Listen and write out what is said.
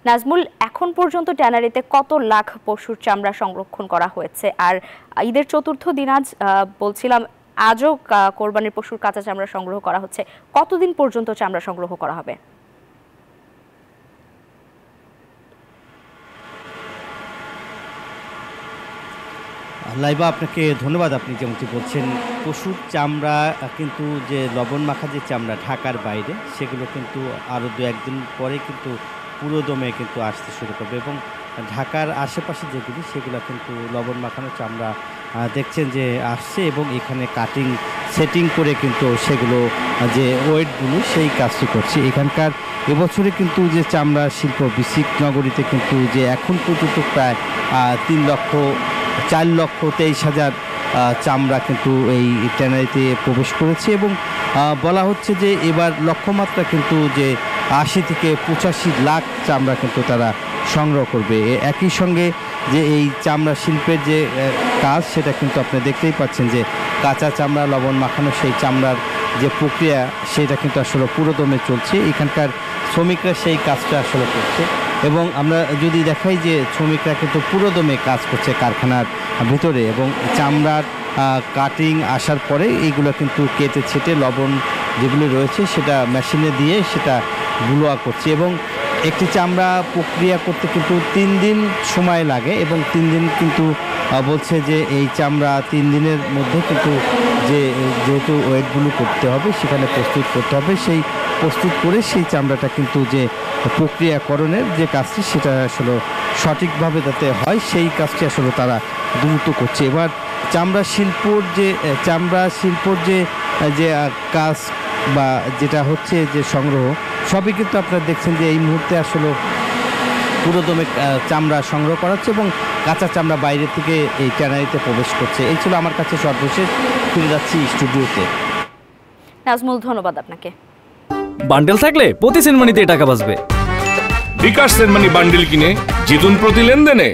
নাজমুল, এখন পর্যন্ত ট্যানারিতে কত লাখ পশুর চামড়া সংরক্ষণ করা হয়েছে? আর ঈদের চতুর্থ দিন আজ বলছিলাম আজও কোরবানির পশুর কাঁচা চামড়া সংগ্রহ করা হচ্ছে, কতদিন পর্যন্ত চামড়া সংগ্রহ করা হবে? লাইবা, আপনাকে ধন্যবাদ। আপনি যেমনটি বলছেন, পশুর চামড়া কিন্তু যে লবণ মাখা যে চামড়া ঢাকার বাইরে, সেগুলো কিন্তু আরও 2-1 দিন পরে কিন্তু পুরোদমে কিন্তু আসতে শুরু করবে এবং ঢাকার আশেপাশে যেগুলি সেগুলো কিন্তু লবণ মাখানো চামড়া দেখছেন যে আসছে এবং এখানে কাটিং সেটিং করে কিন্তু সেগুলো যে ওয়েটগুলো সেই কাজটি করছে। এখানকার এবছরে কিন্তু যে চামড়া শিল্প বিসিক নগরীতে কিন্তু যে এখন পর্যন্ত প্রায় 4,23,000 চামড়া কিন্তু এই ট্যানারিতে প্রবেশ করেছে এবং বলা হচ্ছে যে এবার লক্ষ্যমাত্রা কিন্তু যে 80 থেকে 85 লাখ চামড়া কিন্তু তারা সংগ্রহ করবে। একই সঙ্গে যে এই চামড়া শিল্পের যে কাজ, সেটা কিন্তু আপনি দেখতেই পাচ্ছেন যে কাঁচা চামড়া লবণ মাখানো সেই চামড়ার যে প্রক্রিয়া, সেটা কিন্তু আসলে পুরোদমে চলছে। এখানকার শ্রমিকরা সেই কাজটা আসলে করছে এবং আমরা যদি দেখাই যে শ্রমিকরা কিন্তু পুরোদমে কাজ করছে কারখানার ভিতরে এবং চামড়ার কাটিং আসার পরে এইগুলো কিন্তু কেটে ছেটে লবণ যেগুলো রয়েছে সেটা মেশিনে দিয়ে সেটা গুলোয়া করছে এবং একটি চামড়া প্রক্রিয়া করতে কিন্তু 3 দিন সময় লাগে এবং 3 দিন কিন্তু বলছে যে এই চামড়া 3 দিনের মধ্যে কিন্তু যেহেতু ওয়েটগুলো করতে হবে, সেখানে প্রস্তুত করতে হবে, সেই প্রস্তুত করে সেই চামড়াটা কিন্তু যে প্রক্রিয়াকরণের যে কাজটি সেটা আসলে সঠিকভাবে যাতে হয় সেই কাজটি আসলে তারা দ্রুত করছে। এবার চামড়া শিল্পর যে কাজ বা যেটা হচ্ছে যে সংগ্রহ, সবই কিন্তু আপনারা দেখছেন যে এই মুহূর্তে আসলে পুরোদমে চামড়া সংগ্রহ করা হচ্ছে এবং কাঁচা চামড়া বাইরে থেকে এই ট্যানারিতে প্রবেশ করছে। এই ছিল আমার কাছে সর্বশেষ। ফিরে যাচ্ছি স্টুডিওতে। নাজমুল, ধন্যবাদ আপনাকে। বান্ডেল থাকলে প্রতি সেনমানিতে টাকা বাঁচবে। বিকাশ সেনমানি বান্ডেল কিনে জিতুন প্রতি লেনদেনে।